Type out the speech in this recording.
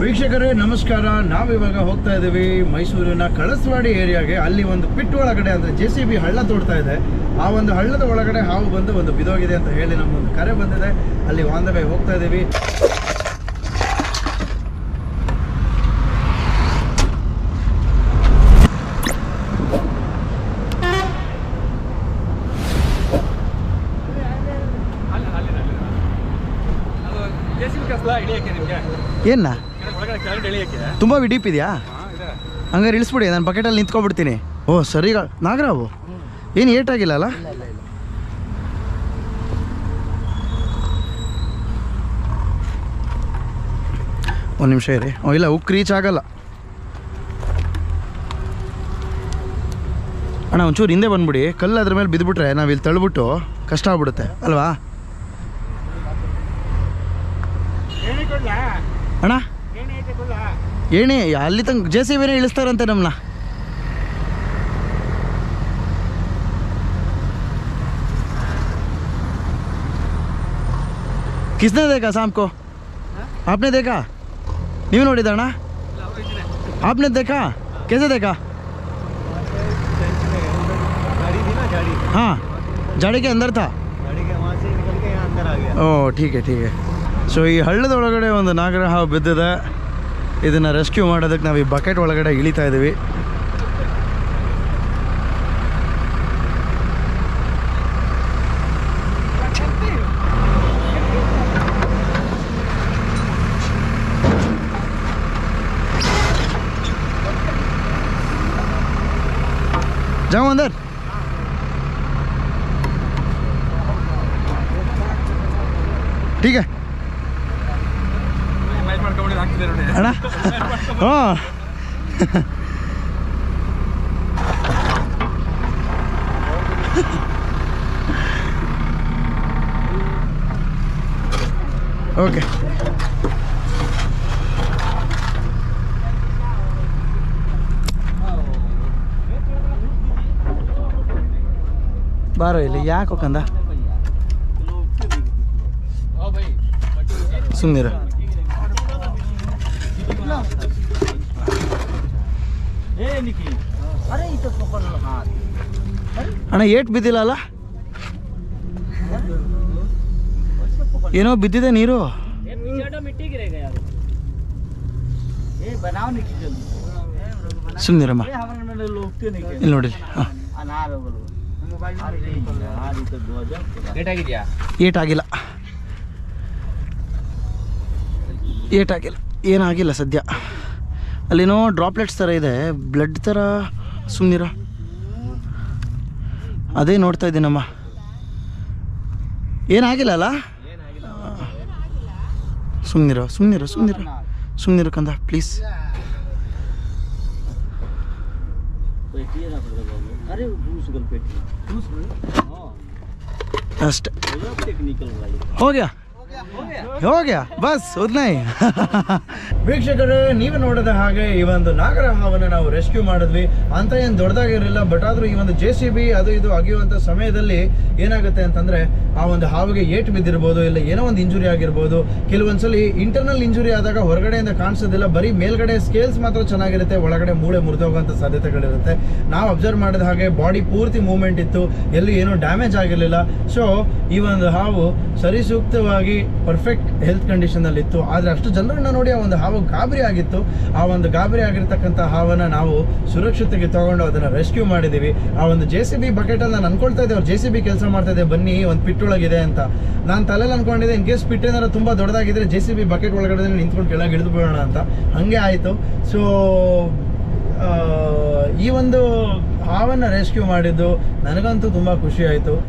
ವೀಕ್ಷಕರೇ ನಮಸ್ಕಾರ. ನಾವಿವಾಗ ಹೋಗ್ತಾ ಇದ್ದೀವಿ ಮೈಸೂರಿನ ಕಳಸವಾಡಿ ಏರಿಯಾಗೆ. ಅಲ್ಲಿ ಒಂದು ಪಿಟ್ ಒಳಗಡೆ ಅಂದರೆ JCB ಹಳ್ಳ ತೋಡ್ತಾ ಇದೆ. ಆ ಒಂದು ಹಳ್ಳದ ಒಳಗಡೆ ಹಾವು ಬಂದು ಒಂದು ಬಿದೋಗಿದೆ ಅಂತ ಹೇಳಿ ನಮ್ಮೊಂದು ಕರೆ ಬಂದಿದೆ. ಅಲ್ಲಿ ಆನ್ ದ ವೇ ಹೋಗ್ತಾ ಇದ್ದೀವಿ. ಏನ ತುಂಬ ಡೀಪ್ ಇದೆಯಾ? ಹಂಗಾರೆ ಇಳಿಸ್ಬಿಡಿ, ನಾನು ಬಕೆಟಲ್ಲಿ ನಿಂತ್ಕೊಬಿಡ್ತೀನಿ. ಓ ಸರಿ ನಾಗರಾವು, ಏನು ಏಟಾಗಿಲ್ಲ ಅಲ್ಲ? ಒಂದು ನಿಮಿಷ ಇರಿ. ಇಲ್ಲ, ಉಕ್ ರೀಚ್ ಆಗಲ್ಲ ಅಣ್ಣ. ಒಂಚೂರು ಹಿಂದೆ ಬಂದ್ಬಿಡಿ. ಕಲ್ಲು ಅದ್ರ ಮೇಲೆ ಬಿದ್ದುಬಿಟ್ರೆ ನಾವು ಇಲ್ಲಿ ತಳ್ಳಿಬಿಟ್ಟು ಕಷ್ಟ ಆಗ್ಬಿಡುತ್ತೆ ಅಲ್ವಾ ಅಣ್ಣ? ಏಣಿ ಅಲ್ಲಿ ತನಕ JCBನೇ ಇಳಿಸ್ತಾರಂತೆ ನಮ್ಮನ್ನ. किसने देखा शाम को? आपने देखा? नहीं नोड़ी अಣ್ಣ? आपने देखा? कैसे देखा? हाँ, गाड़ी के अंदर था. गाड़ी के वहाँ से निकल के यहाँ अंदर आ गया. ओह ठीक है ठीक है. ಸೊ ಈ ಹಳ್ಳದ ಒಳಗಡೆ ಒಂದು ನಾಗರ ಹಾವು ಬಿದ್ದಿದೆ. ಇದನ್ನು ರೆಸ್ಕ್ಯೂ ಮಾಡೋದಕ್ಕೆ ನಾವು ಈ ಬಕೆಟ್ ಒಳಗಡೆ ಇಳಿತಾ ಇದ್ದೀವಿ. जाओ अंदर. ठीक है ಅಣ್ಣ. ಹಾಂ ಓಕೆ. ಬಾರೋ ಇಲ್ಲಿ. ಯಾಕೆ ಹೋಗಂದ ಸುಮ್ಮನಿರ. ಅಣ್ಣ ಏಟ್ ಬಿದ್ದಿಲ್ಲ ಅಲ್ಲ? ಏನೋ ಬಿದ್ದಿದೆ ನೀರು. ಸುಮ್ಮನಿರಮ್ಮ. ಇಲ್ಲಿ ನೋಡಿ. ಏಟಾಗಿಲ್ಲ ಏಟಾಗಿಲ್ಲ, ಏನಾಗಿಲ್ಲ ಸದ್ಯ. ಅಲ್ಲೇನೋ ಡ್ರಾಪ್ಲೆಟ್ಸ್ ಥರ ಇದೆ, ಬ್ಲಡ್ ಥರ. ಸುಮ್ಮನಿರ, ಅದೇ ನೋಡ್ತಾ ಇದ್ದೀನಮ್ಮ. ಏನಾಗಿಲ್ಲ ಅಲ್ಲ? ಸುಮ್ಮನಿರ ಸುಮ್ಮನಿರ ಸುಮ್ಮನಿರ ಸುಮ್ಮನಿರ ಕಂದ ಪ್ಲೀಸ್. ಅಷ್ಟೇ. हो गया ಬಸ್ ಉದ್ನೈ. ವೀಕ್ಷಕರೇ, ನೀವು ನೋಡಿದ ಹಾಗೆ ಈ ಒಂದು ನಾಗರ ಹಾವನ್ನು ನಾವು ರೆಸ್ಕ್ಯೂ ಮಾಡಿದ್ವಿ. ಅಂತ ಏನು ದೊಡ್ಡದಾಗಿರಲಿಲ್ಲ. ಬಟ್ ಆದರೂ ಈ ಒಂದು JCB ಅದು ಇದು ಅಗಿಯುವಂಥ ಸಮಯದಲ್ಲಿ ಏನಾಗುತ್ತೆ ಅಂತಂದರೆ ಆ ಒಂದು ಹಾವಿಗೆ ಏಟು ಬಿದ್ದಿರ್ಬೋದು, ಇಲ್ಲ ಏನೋ ಒಂದು ಇಂಜುರಿ ಆಗಿರ್ಬೋದು. ಕೆಲವೊಂದ್ಸಲಿ ಇಂಟರ್ನಲ್ ಇಂಜುರಿ ಆದಾಗ ಹೊರಗಡೆಯಿಂದ ಕಾಣಿಸೋದಿಲ್ಲ, ಬರೀ ಮೇಲ್ಗಡೆ ಸ್ಕೇಲ್ಸ್ ಮಾತ್ರ ಚೆನ್ನಾಗಿರುತ್ತೆ, ಒಳಗಡೆ ಮೂಳೆ ಮುರಿದೋಗುವಂಥ ಸಾಧ್ಯತೆಗಳಿರುತ್ತೆ. ನಾವು ಅಬ್ಸರ್ವ್ ಮಾಡಿದ ಹಾಗೆ ಬಾಡಿ ಪೂರ್ತಿ ಮೂವ್ಮೆಂಟ್ ಇತ್ತು, ಎಲ್ಲೂ ಏನೂ ಡ್ಯಾಮೇಜ್ ಆಗಿರಲಿಲ್ಲ. ಸೊ ಈ ಒಂದು ಹಾವು ಸರಿ ಸೂಕ್ತವಾಗಿ ಪರ್ಫೆಕ್ಟ್ ಹೆಲ್ತ್ ಕಂಡೀಷನಲ್ಲಿ ಇತ್ತು. ಆದರೆ ಅಷ್ಟು ಜನರನ್ನ ನೋಡಿ ಆ ಒಂದು ಹಾವು ಗಾಬರಿ ಆಗಿತ್ತು. ಆ ಒಂದು ಗಾಬರಿ ಆಗಿರ್ತಕ್ಕಂಥ ಹಾವನ್ನು ನಾವು ಸುರಕ್ಷತೆಗೆ ತಗೊಂಡು ಅದನ್ನು ರೆಸ್ಕ್ಯೂ ಮಾಡಿದ್ದೀವಿ. ಆ ಒಂದು JCB ಬಕೆಟಲ್ಲಿ ನಾನು ಅನ್ಕೊಳ್ತಾ ಇದ್ದೆ, ಅವ್ರು JCB ಕೆಲಸ ಮಾಡ್ತಾ ಇದೆ, ಬನ್ನಿ ಒಂದು ಪಿಟ್ ಒಳಗಿದೆ ಅಂತ. ನಾನು ತಲೆಯಲ್ಲಿ ಅನ್ಕೊಂಡಿದ್ದೆ, ಇನ್ ಕೇಸ್ ಪಿಟ್ ಏನಾರು ತುಂಬ ದೊಡ್ಡದಾಗಿದ್ರೆ JCB ಬಕೆಟ್ ಒಳಗಡೆ ನಿಂತ್ಕೊಂಡು ಕೆಳಗೆ ಇಳಿದು ಬಿಡೋಣ ಅಂತ. ಹಾಗೆ ಆಯಿತು. ಸೊ ಈ ಒಂದು ಹಾವನ್ನು ರೆಸ್ಕ್ಯೂ ಮಾಡಿದ್ದು ನನಗಂತೂ ತುಂಬ ಖುಷಿ ಆಯಿತು.